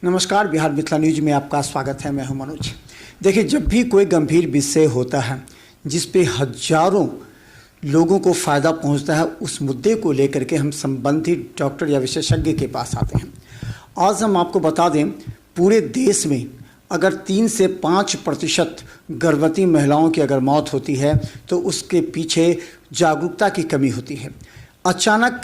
नमस्कार, बिहार मिथिला न्यूज में आपका स्वागत है। मैं हूं मनोज। देखिए, जब भी कोई गंभीर विषय होता है जिस पे हजारों लोगों को फ़ायदा पहुंचता है, उस मुद्दे को लेकर के हम संबंधित डॉक्टर या विशेषज्ञ के पास आते हैं। आज हम आपको बता दें, पूरे देश में अगर 3 से 5% गर्भवती महिलाओं की अगर मौत होती है तो उसके पीछे जागरूकता की कमी होती है। अचानक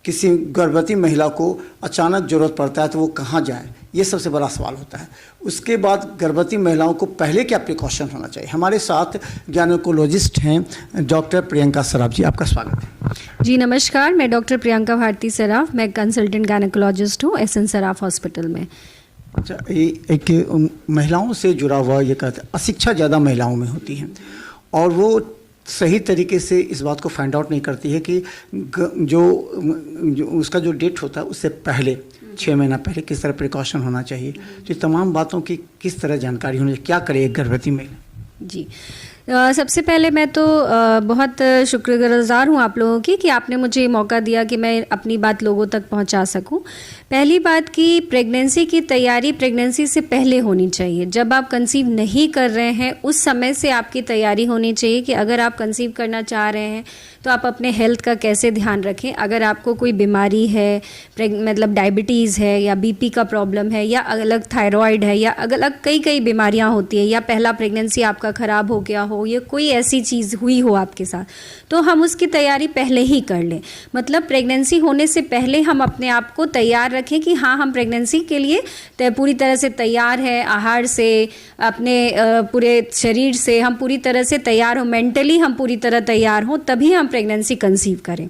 किसी गर्भवती महिला को अचानक ज़रूरत पड़ता है तो वो कहाँ जाए, ये सबसे बड़ा सवाल होता है। उसके बाद गर्भवती महिलाओं को पहले क्या प्रिकॉशन होना चाहिए। हमारे साथ गायनेकोलॉजिस्ट हैं डॉक्टर प्रियंका सराफ जी, आपका स्वागत है। जी नमस्कार, मैं डॉक्टर प्रियंका भारती सराफ, मैं कंसल्टेंट गायनेकोलॉजिस्ट हूँ एसएन सराफ हॉस्पिटल में। अच्छा, एक महिलाओं से जुड़ा हुआ ये कहते हैं, अशिक्षा ज़्यादा महिलाओं में होती है और वो सही तरीके से इस बात को फाइंड आउट नहीं करती है कि जो उसका जो डेट होता है उससे पहले 6 महीना पहले किस तरह प्रिकॉशन होना चाहिए। तो ये तमाम बातों की किस तरह जानकारी होनी चाहिए, क्या करे एक गर्भवती महिला। जी सबसे पहले मैं तो बहुत शुक्रगुजार हूँ आप लोगों की कि आपने मुझे मौका दिया कि मैं अपनी बात लोगों तक पहुँचा सकूँ। पहली बात कि प्रेगनेंसी की तैयारी प्रेगनेंसी से पहले होनी चाहिए। जब आप कंसीव नहीं कर रहे हैं उस समय से आपकी तैयारी होनी चाहिए कि अगर आप कंसीव करना चाह रहे हैं तो आप अपने हेल्थ का कैसे ध्यान रखें। अगर आपको कोई बीमारी है, मतलब डायबिटीज़ है या बीपी का प्रॉब्लम है या अलग थायराइड है या अलग कई बीमारियां होती है या पहला प्रेगनेंसी आपका ख़राब हो गया हो या कोई ऐसी चीज़ हुई हो आपके साथ, तो हम उसकी तैयारी पहले ही कर लें। मतलब प्रेगनेंसी होने से पहले हम अपने आप को तैयार रखें कि हाँ, हम प्रेगनेंसी के लिए पूरी तरह से तैयार है, आहार से, अपने पूरे शरीर से हम पूरी तरह से तैयार हो, मेंटली हम पूरी तरह तैयार हों, तभी हम प्रेगनेंसी कंसीव करें।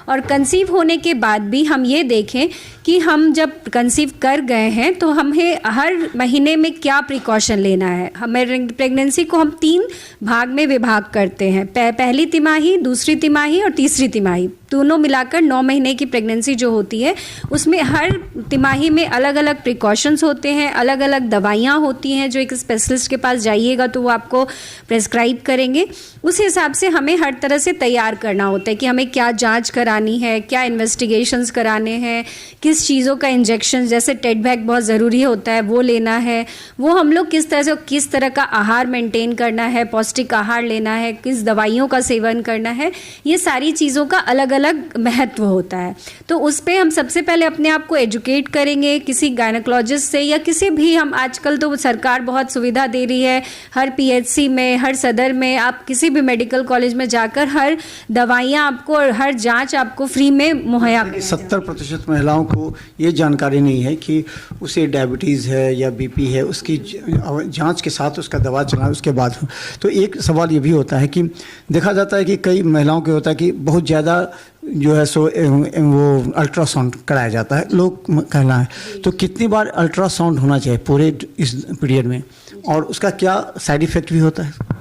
और कंसीव होने के बाद भी हम ये देखें कि हम जब कंसीव कर गए हैं तो हमें हर महीने में क्या प्रिकॉशन लेना है। हमें प्रेगनेंसी को हम 3 भाग में विभाग करते हैं, पहली तिमाही, दूसरी तिमाही और तीसरी तिमाही। दोनों मिलाकर 9 महीने की प्रेगनेंसी जो होती है उसमें हर तिमाही में अलग अलग प्रिकॉशंस होते हैं, अलग अलग दवाइयाँ होती हैं जो एक स्पेशलिस्ट के पास जाइएगा तो वो आपको प्रेस्क्राइब करेंगे। उस हिसाब से हमें हर तरह से तैयार करना होता है कि हमें क्या जांच करानी है, क्या इन्वेस्टिगेशंस कराने हैं, किस चीज़ों का इंजेक्शन, जैसे टेडवैक बहुत ज़रूरी होता है वो लेना है, वो हम लोग किस तरह का आहार मेंटेन करना है, पौष्टिक आहार लेना है, किस दवाइयों का सेवन करना है, ये सारी चीज़ों का अलग अलग महत्व होता है। तो उस पर हम सबसे पहले अपने आप को एजुकेट करेंगे किसी गायनेकोलॉजिस्ट से या किसी भी, हम आजकल तो सरकार बहुत सुविधा दे रही है, हर पीएचसी में, हर सदर में, आप किसी भी मेडिकल कॉलेज में जाकर हर दवाइयाँ आपको और हर जांच आपको फ्री में मुहैया। 70% महिलाओं को ये जानकारी नहीं है कि उसे डायबिटीज़ है या बीपी है, उसकी जांच के साथ उसका दवा चलाना उसके बाद। तो एक सवाल ये भी होता है कि देखा जाता है कि कई महिलाओं को होता है कि बहुत ज़्यादा जो है सो वो अल्ट्रासाउंड कराया जाता है, लोग कहना है। तो कितनी बार अल्ट्रासाउंड होना चाहिए पूरे इस पीरियड में, और उसका क्या साइड इफ़ेक्ट भी होता है।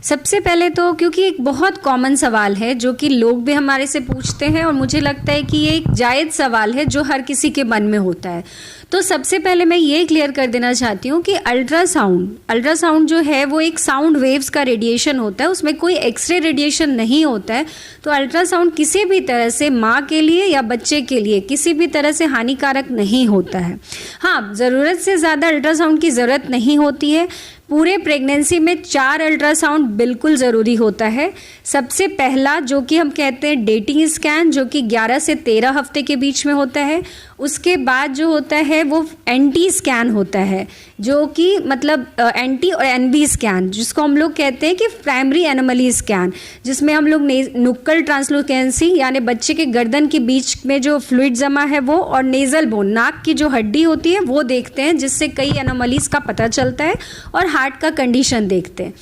सबसे पहले तो, क्योंकि एक बहुत कॉमन सवाल है जो कि लोग भी हमारे से पूछते हैं और मुझे लगता है कि ये एक जायज़ सवाल है जो हर किसी के मन में होता है। तो सबसे पहले मैं ये क्लियर कर देना चाहती हूँ कि अल्ट्रासाउंड जो है वो एक साउंड वेव्स का रेडिएशन होता है, उसमें कोई एक्सरे रेडिएशन नहीं होता है। तो अल्ट्रासाउंड किसी भी तरह से माँ के लिए या बच्चे के लिए किसी भी तरह से हानिकारक नहीं होता है। हाँ, ज़रूरत से ज़्यादा अल्ट्रासाउंड की ज़रूरत नहीं होती है। पूरे प्रेगनेंसी में 4 अल्ट्रासाउंड बिल्कुल ज़रूरी होता है। सबसे पहला जो कि हम कहते हैं डेटिंग स्कैन, जो कि 11 से 13 हफ्ते के बीच में होता है। उसके बाद जो होता है वो एंटी स्कैन होता है, जो कि मतलब एंटी और एनवी स्कैन, जिसको हम लोग कहते हैं कि प्राइमरी एनोमली स्कैन, जिसमें हम लोग नुक्कल ट्रांसलूकेंसी यानी बच्चे के गर्दन के बीच में जो फ्लूइड जमा है वो, और नेज़ल बोन, नाक की जो हड्डी होती है वो देखते हैं, जिससे कई एनोमलीज़ का पता चलता है, और हार्ट का कंडीशन देखते हैं।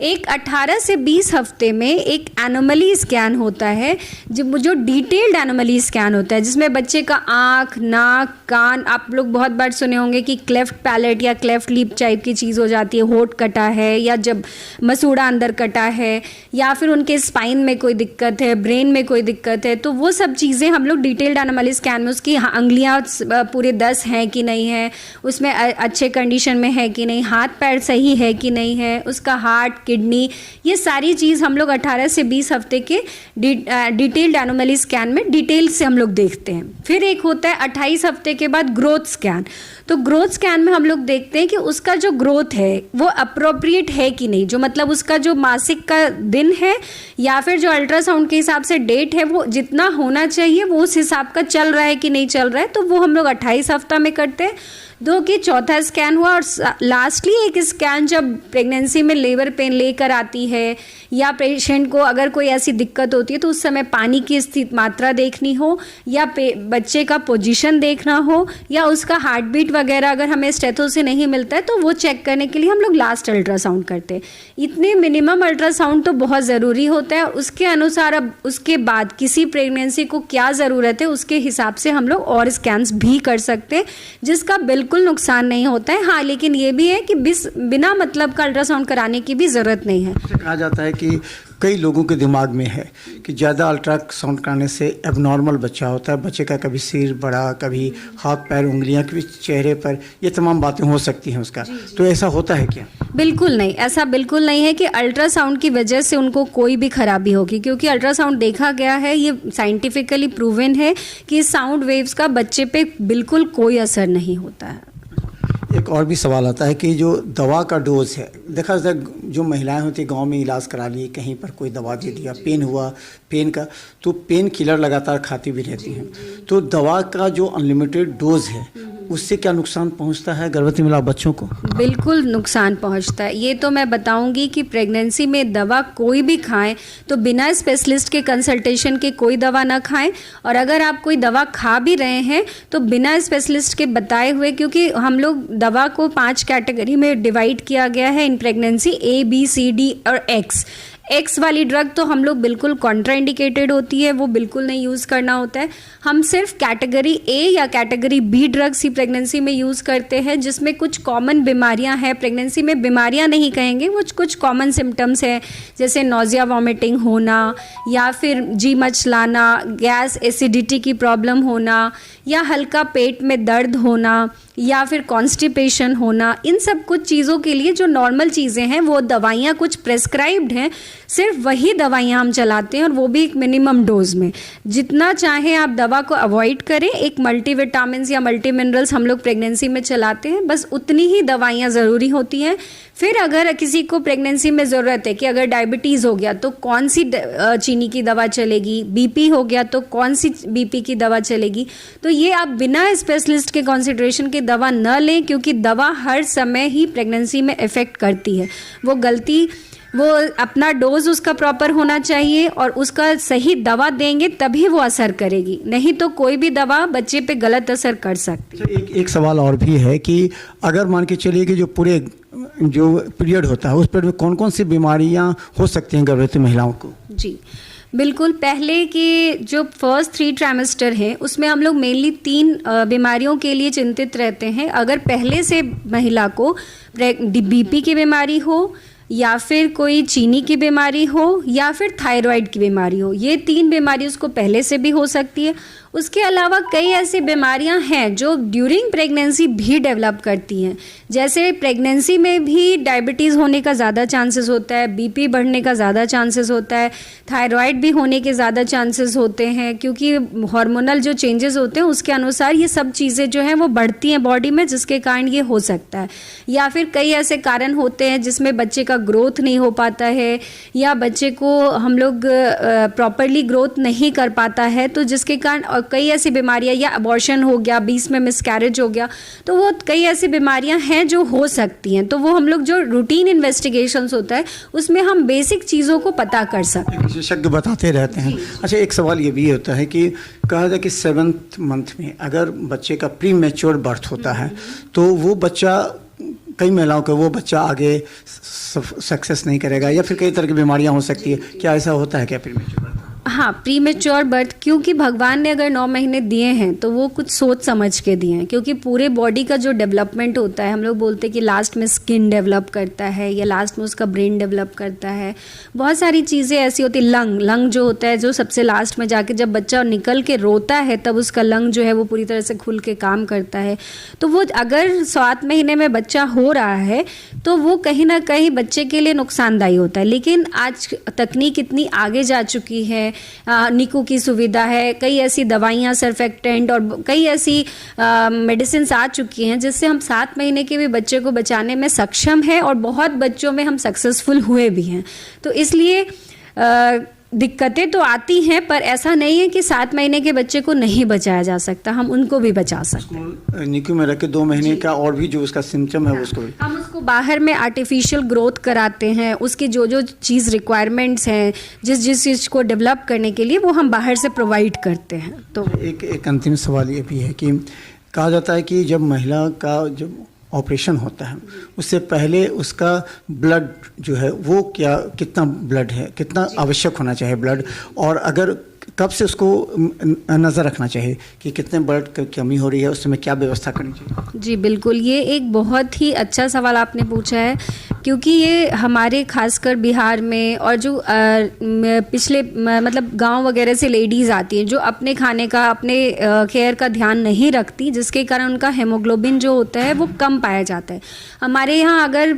एक 18 से 20 हफ्ते में एक एनोमली स्कैन होता है, जो डिटेल्ड एनोमली स्कैन होता है, जिसमें बच्चे का आँख, नाक, कान, आप लोग बहुत बार सुने होंगे कि क्लेफ्ट पैलेट या क्लेफ्ट लिप टाइप की चीज़ हो जाती है, होठ कटा है या जब मसूड़ा अंदर कटा है, या फिर उनके स्पाइन में कोई दिक्कत है, ब्रेन में कोई दिक्कत है, तो वो सब चीज़ें हम लोग डिटेल्ड एनोमली स्कैन में, उसकी अंगुलियाँ पूरे 10 हैं कि नहीं है, उसमें अच्छे कंडीशन में है कि नहीं, हाथ पैर सही है कि नहीं है, उसका हार्ट, किडनी, ये सारी चीज़ हम लोग 18 से 20 हफ्ते के डिटेल्ड एनोमली स्कैन में डिटेल से हम लोग देखते हैं। फिर एक होता है 28 हफ्ते के बाद ग्रोथ स्कैन। तो ग्रोथ स्कैन में हम लोग देखते हैं कि उसका जो ग्रोथ है वो अप्रोप्रिएट है कि नहीं, जो मतलब उसका जो मासिक का दिन है या फिर जो अल्ट्रासाउंड के हिसाब से डेट है वो जितना होना चाहिए वो उस हिसाब का चल रहा है कि नहीं चल रहा है, तो वो हम लोग 28 हफ्ता में करते हैं। दो कि चौथा स्कैन हुआ और लास्टली एक स्कैन जब प्रेगनेंसी में लेबर पेन लेकर आती है या पेशेंट को अगर कोई ऐसी दिक्कत होती है तो उस समय पानी की स्थिति मात्रा देखनी हो या बच्चे का पोजीशन देखना हो या उसका हार्ट बीट वगैरह अगर हमें स्टेथो से नहीं मिलता है तो वो चेक करने के लिए हम लोग लास्ट अल्ट्रासाउंड करते हैं। इतने मिनिमम अल्ट्रासाउंड तो बहुत ज़रूरी होता है। उसके अनुसार अब उसके बाद किसी प्रेगनेंसी को क्या ज़रूरत है उसके हिसाब से हम लोग और स्कैन्स भी कर सकते हैं जिसका बिल्कुल नुकसान नहीं होता है। हाँ, लेकिन ये भी है कि बिना मतलब का अल्ट्रासाउंड कराने की भी ज़रूरत नहीं है। कहा जाता है कि कई लोगों के दिमाग में है कि ज़्यादा अल्ट्रासाउंड कराने से एबनॉर्मल बच्चा होता है, बच्चे का कभी सिर बड़ा, कभी हाथ पैर उंगलियां, कभी चेहरे पर, ये तमाम बातें हो सकती हैं उसका। तो ऐसा होता है क्या? बिल्कुल नहीं, ऐसा बिल्कुल नहीं है कि अल्ट्रासाउंड की वजह से उनको कोई भी खराबी होगी, क्योंकि अल्ट्रासाउंड देखा गया है, ये साइंटिफिकली प्रूवन है कि साउंड वेव्स का बच्चे पे बिल्कुल कोई असर नहीं होता है। एक और भी सवाल आता है कि जो दवा का डोज है, देखा जाए जो महिलाएं होती गांव में इलाज करा लिए, कहीं पर कोई दवा दे दिया, पेन हुआ, पेन का तो पेन किलर लगातार खाती भी रहती हैं, तो दवा का जो अनलिमिटेड डोज है उससे क्या नुकसान पहुंचता है गर्भवती महिला बच्चों को? बिल्कुल नुकसान पहुंचता है। ये तो मैं बताऊंगी कि प्रेगनेंसी में दवा कोई भी खाएं तो बिना स्पेशलिस्ट के कंसल्टेशन के कोई दवा ना खाएं, और अगर आप कोई दवा खा भी रहे हैं तो बिना स्पेशलिस्ट के बताए हुए, क्योंकि हम लोग दवा को 5 कैटेगरी में डिवाइड किया गया है in pregnancy, A, B, C, D और एक्स वाली ड्रग तो हम लोग बिल्कुल कॉन्ट्राइंडिकेटेड होती है, वो बिल्कुल नहीं यूज़ करना होता है। हम सिर्फ कैटेगरी A या कैटेगरी B ड्रग्स ही प्रेगनेंसी में यूज़ करते हैं जिसमें कुछ कॉमन बीमारियां हैं। प्रेगनेंसी में बीमारियां नहीं कहेंगे, वो कुछ कॉमन सिम्टम्स हैं जैसे नोजिया वॉमिटिंग होना या फिर जी मचलाना, गैस एसिडिटी की प्रॉब्लम होना या हल्का पेट में दर्द होना या फिर कॉन्स्टिपेशन होना। इन सब कुछ चीज़ों के लिए जो नॉर्मल चीज़ें हैं वो दवाइयाँ कुछ प्रेस्क्राइब्ड हैं, सिर्फ वही दवाइयाँ हम चलाते हैं और वो भी एक मिनिमम डोज में। जितना चाहें आप दवा को अवॉइड करें। एक मल्टीविटामिन्स या मल्टी मिनरल्स हम लोग प्रेगनेंसी में चलाते हैं, बस उतनी ही दवाइयाँ ज़रूरी होती हैं। फिर अगर किसी को प्रेगनेंसी में ज़रूरत है कि अगर डायबिटीज़ हो गया तो कौन सी चीनी की दवा चलेगी, बीपी हो गया तो कौन सी बीपी की दवा चलेगी, तो ये आप बिना स्पेशलिस्ट के कंसिडरेशन के दवा न लें, क्योंकि दवा हर समय ही प्रेगनेंसी में इफ़ेक्ट करती है। वो अपना डोज उसका प्रॉपर होना चाहिए और उसका सही दवा देंगे तभी वो असर करेगी, नहीं तो कोई भी दवा बच्चे पे गलत असर कर सकती है। एक सवाल और भी है कि अगर मान के चलिए कि जो पूरे जो पीरियड होता है उस पीरियड में कौन कौन सी बीमारियां हो सकती हैं गर्भवती महिलाओं को? जी बिल्कुल, पहले के जो फर्स्ट 3 ट्राइमेस्टर हैं उसमें हम लोग मेनली 3 बीमारियों के लिए चिंतित रहते हैं। अगर पहले से महिला को बीपी की बीमारी हो या फिर कोई चीनी की बीमारी हो या फिर थायराइड की बीमारी हो, ये 3 बीमारी उसको पहले से भी हो सकती है। उसके अलावा कई ऐसी बीमारियां हैं जो ड्यूरिंग प्रेगनेंसी भी डेवलप करती हैं, जैसे प्रेगनेंसी में भी डायबिटीज़ होने का ज़्यादा चांसेस होता है, बीपी बढ़ने का ज़्यादा चांसेस होता है, थायराइड भी होने के ज़्यादा चांसेस होते हैं, क्योंकि हार्मोनल जो चेंजेस होते हैं उसके अनुसार ये सब चीज़ें जो हैं वो बढ़ती हैं बॉडी में, जिसके कारण ये हो सकता है। या फिर कई ऐसे कारण होते हैं जिसमें बच्चे का ग्रोथ नहीं हो पाता है या बच्चे को हम लोग प्रॉपरली ग्रोथ नहीं कर पाता है, तो जिसके कारण कई ऐसी बीमारियां, या अबॉर्शन हो गया, बीच में मिसकैरेज हो गया, तो वो कई ऐसी बीमारियां हैं जो हो सकती हैं। तो वो हम लोग जो रूटीन इन्वेस्टिगेशंस होता है उसमें हम बेसिक चीज़ों को पता कर सकते हैं, विशेषज्ञ बताते रहते हैं। अच्छा, एक सवाल ये भी होता है कि कहा जाए कि 7th मंथ में अगर बच्चे का प्री मैच्योर बर्थ होता है तो वो बच्चा, कई महिलाओं का वो बच्चा आगे सक्सेस नहीं करेगा या फिर कई तरह की बीमारियां हो सकती है, क्या ऐसा होता है क्या प्री मैच्योर बर्थ? हाँ, प्री मेच्योर बर्थ, क्योंकि भगवान ने अगर 9 महीने दिए हैं तो वो कुछ सोच समझ के दिए हैं, क्योंकि पूरे बॉडी का जो डेवलपमेंट होता है, हम लोग बोलते हैं कि लास्ट में स्किन डेवलप करता है या लास्ट में उसका ब्रेन डेवलप करता है। बहुत सारी चीज़ें ऐसी होती, लंग जो होता है, जो सबसे लास्ट में जाके जब बच्चा निकल के रोता है तब उसका लंग जो है वो पूरी तरह से खुल के काम करता है। तो वो अगर 7 महीने में बच्चा हो रहा है तो वो कहीं ना कहीं बच्चे के लिए नुकसानदायी होता है। लेकिन आज तकनीक इतनी आगे जा चुकी है, निकू की सुविधा है, कई ऐसी दवाइयाँ, सर्फेक्टेंट और कई ऐसी मेडिसिन आ चुकी हैं जिससे हम 7 महीने के भी बच्चे को बचाने में सक्षम है और बहुत बच्चों में हम सक्सेसफुल हुए भी हैं। तो इसलिए दिक्कतें तो आती हैं, पर ऐसा नहीं है कि 7 महीने के बच्चे को नहीं बचाया जा सकता, हम उनको भी बचा सकते हैं। निकू में रख के 2 महीने का और भी जो उसका सिम्टम है उसको भी हम उसको बाहर में आर्टिफिशियल ग्रोथ कराते हैं, उसकी जो चीज़ रिक्वायरमेंट्स हैं, जिस चीज़ को डेवलप करने के लिए वो हम बाहर से प्रोवाइड करते हैं। तो एक अंतिम सवाल ये भी है कि कहा जाता है कि जब महिला का जब ऑपरेशन होता है उससे पहले उसका ब्लड जो है वो कितना ब्लड है, कितना आवश्यक होना चाहिए ब्लड, और अगर कब से उसको नज़र रखना चाहिए कि कितने ब्लड की कमी हो रही है, उस समय क्या व्यवस्था करनी चाहिए? जी बिल्कुल, ये एक बहुत ही अच्छा सवाल आपने पूछा है, क्योंकि ये हमारे खासकर बिहार में और जो पिछले मतलब गांव वगैरह से लेडीज़ आती हैं जो अपने खाने का, अपने केयर का ध्यान नहीं रखती, जिसके कारण उनका हेमोग्लोबिन जो होता है वो कम पाया जाता है। हमारे यहाँ अगर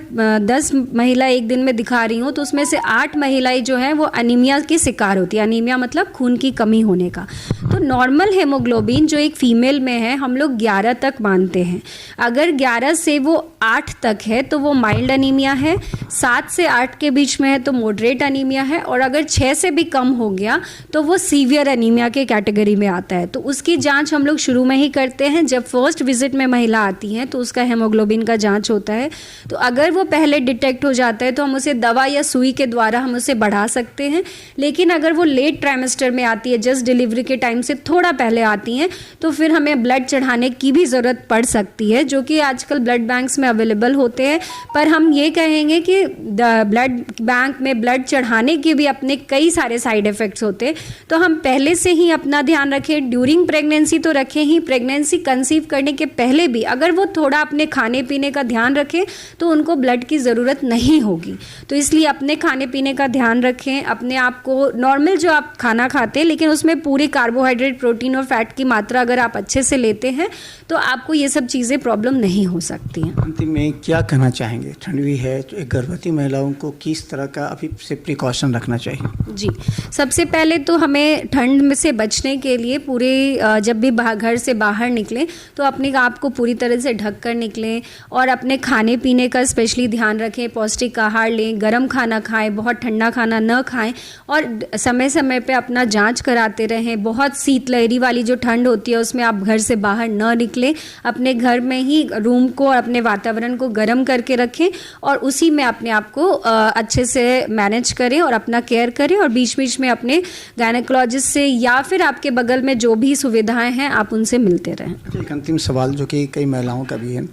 10 महिला एक दिन में दिखा रही हूँ तो उसमें से 8 महिलाएं जो हैं वो अनीमिया की शिकार होती है। अनीमिया मतलब खून की कमी होने का। तो नॉर्मल हेमोग्लोबिन जो एक फीमेल में है हम लोग 11 तक मानते हैं। अगर 11 से वो 8 तक है तो वो माइल्ड अनीमिया है, 7 से 8 के बीच में है तो मॉडरेट अनीमिया है, और अगर 6 से भी कम हो गया तो वो सीवियर अनीमिया के कैटेगरी में आता है। तो उसकी जांच हम लोग शुरू में ही करते हैं, जब फर्स्ट विजिट में महिला आती हैं तो उसका हेमोग्लोबिन का जांच होता है। तो अगर वो पहले डिटेक्ट हो जाता है तो हम उसे दवा या सुई के द्वारा हम उसे बढ़ा सकते हैं। लेकिन अगर वो लेट ट्राइमेस्टर में आती है, जस्ट डिलीवरी के टाइम से थोड़ा पहले आती हैं, तो फिर हमें ब्लड चढ़ाने की भी ज़रूरत पड़ सकती है, जो कि आजकल ब्लड बैंक्स में अवेलेबल होते हैं। पर हम ये कहेंगे कि ब्लड बैंक में ब्लड चढ़ाने के भी अपने कई सारे साइड इफ़ेक्ट्स होते हैं। तो हम पहले से ही अपना ध्यान रखें, ड्यूरिंग प्रेगनेंसी तो रखें ही, प्रेगनेंसी कंसीव करने के पहले भी अगर वो थोड़ा अपने खाने पीने का ध्यान रखें तो उनको ब्लड की ज़रूरत नहीं होगी। तो इसलिए अपने खाने पीने का ध्यान रखें, अपने आप को नॉर्मल जो आप खाना खाते हैं लेकिन उसमें पूरी कार्बोहाइड्रेट, प्रोटीन और फैट की मात्रा अगर आप अच्छे से लेते हैं तो आपको ये सब चीज़ें प्रॉब्लम नहीं हो सकती हैं। अंतिम में क्या कहना चाहेंगे? ठंड भी है तो एक गर्भवती महिलाओं को किस तरह का अभी से प्रिकॉशन रखना चाहिए? जी, सबसे पहले तो हमें ठंड में से बचने के लिए पूरे जब भी घर से बाहर निकलें तो अपने आप को पूरी तरह से ढक कर निकलें और अपने खाने पीने का स्पेशली ध्यान रखें, पौष्टिक आहार लें, गर्म खाना खाएं, बहुत ठंडा खाना न खाएं और समय समय पे अपना जांच कराते रहें। बहुत शीतलहरी वाली जो ठंड होती है उसमें आप घर से बाहर न निकलें, अपने घर में ही रूम को और अपने वातावरण को गर्म करके रखें और उसी में अपने आप को अच्छे से मैनेज करें और अपना केयर करें, और बीच बीच में अपने गायनेकोलॉजिस्ट से या फिर आपके बगल में जो भी सुविधाएं हैं आप उनसे मिलते रहें। एक अंतिम सवाल जो कि कई महिलाओं का भी है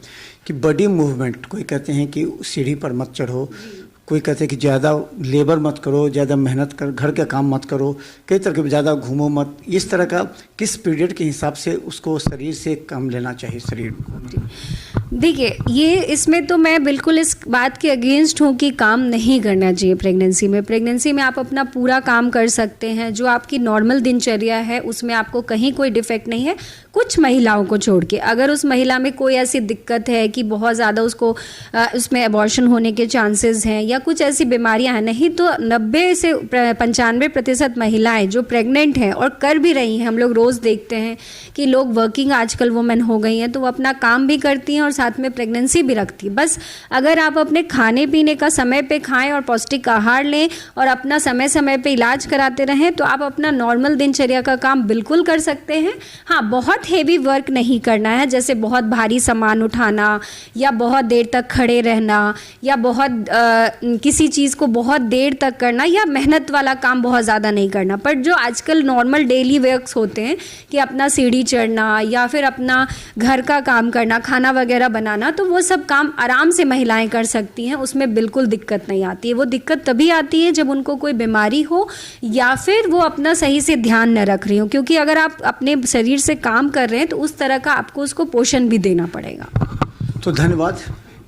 कि बॉडी मूवमेंट, कोई कहते हैं कि सीढ़ी पर मत चढ़ो, कोई कहते हैं कि ज़्यादा लेबर मत करो, ज़्यादा मेहनत कर, घर का काम मत करो, कई तरह के ज़्यादा घूमो मत, इस तरह का किस पीरियड के हिसाब से उसको शरीर से कम लेना चाहिए शरीर को? देखिए, ये इसमें तो मैं बिल्कुल इस बात के अगेंस्ट हूँ कि काम नहीं करना चाहिए प्रेगनेंसी में। प्रेगनेंसी में आप अपना पूरा काम कर सकते हैं, जो आपकी नॉर्मल दिनचर्या है उसमें आपको कहीं कोई डिफेक्ट नहीं है, कुछ महिलाओं को छोड़ के। अगर उस महिला में कोई ऐसी दिक्कत है कि बहुत ज़्यादा उसको उसमें अबॉर्शन होने के चांसेस हैं या कुछ ऐसी बीमारियां हैं, नहीं तो 90 से 95% महिलाएं जो प्रेग्नेंट हैं और कर भी रही हैं, हम लोग रोज़ देखते हैं कि लोग वर्किंग आजकल वुमेन हो गई हैं तो वो अपना काम भी करती हैं और साथ में प्रेगनेंसी भी रखती है। बस अगर आप अपने खाने पीने का समय पे खाएं और पौष्टिक आहार लें और अपना समय समय पे इलाज कराते रहें तो आप अपना नॉर्मल दिनचर्या का काम बिल्कुल कर सकते हैं। हाँ, बहुत हेवी वर्क नहीं करना है, जैसे बहुत भारी सामान उठाना या बहुत देर तक खड़े रहना या बहुत किसी चीज़ को बहुत देर तक करना या मेहनत वाला काम बहुत ज़्यादा नहीं करना। पर जो आजकल नॉर्मल डेली वर्क्स होते हैं कि अपना सीढ़ी चढ़ना या फिर अपना घर का काम करना, खाना वगैरह बनाना, तो वो सब काम आराम से महिलाएं कर सकती हैं, उसमें बिल्कुल दिक्कत नहीं आती है। वो दिक्कत तभी आती है जब उनको कोई बीमारी हो या फिर वो अपना सही से ध्यान न रख रही हो, क्योंकि अगर आप अपने शरीर से काम कर रहे हैं तो उस तरह का आपको उसको पोषण भी देना पड़ेगा। तो धन्यवाद।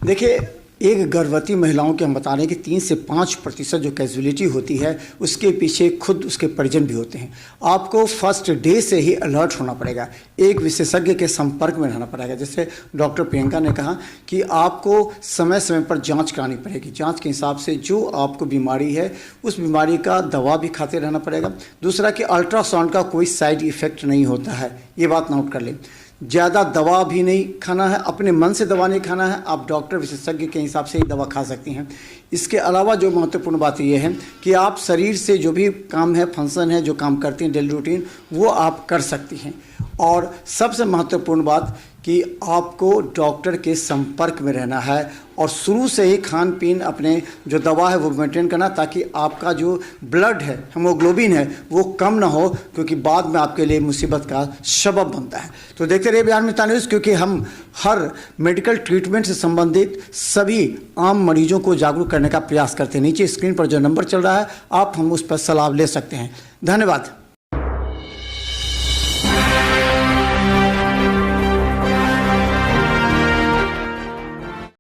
देखिए, एक गर्भवती महिलाओं के हम बता रहे हैं कि 3 से 5% जो कैजुअलिटी होती है उसके पीछे खुद उसके परिजन भी होते हैं। आपको फर्स्ट डे से ही अलर्ट होना पड़ेगा, एक विशेषज्ञ के संपर्क में रहना पड़ेगा। जैसे डॉक्टर प्रियंका ने कहा कि आपको समय समय पर जांच करानी पड़ेगी, जांच के हिसाब से जो आपको बीमारी है उस बीमारी का दवा भी खाते रहना पड़ेगा। दूसरा कि अल्ट्रासाउंड का कोई साइड इफ़ेक्ट नहीं होता है, ये बात नोट कर लें। ज़्यादा दवा भी नहीं खाना है, अपने मन से दवा नहीं खाना है, आप डॉक्टर विशेषज्ञ के हिसाब से ही दवा खा सकती हैं। इसके अलावा जो महत्वपूर्ण बात यह है कि आप शरीर से जो भी काम है, फंक्शन है, जो काम करती हैं डेली रूटीन, वो आप कर सकती हैं। और सबसे महत्वपूर्ण बात कि आपको डॉक्टर के संपर्क में रहना है और शुरू से ही खान पीन अपने जो दवा है वो मेंटेन करना, ताकि आपका जो ब्लड है, हीमोग्लोबिन है, वो कम ना हो, क्योंकि बाद में आपके लिए मुसीबत का सबब बनता है। तो देखते रहिए बिहार मित्र न्यूज़, क्योंकि हम हर मेडिकल ट्रीटमेंट से संबंधित सभी आम मरीजों को जागरूक करने का प्रयास करते हैं। नीचे स्क्रीन पर जो नंबर चल रहा है, आप हम उस पर सलाह ले सकते हैं। धन्यवाद।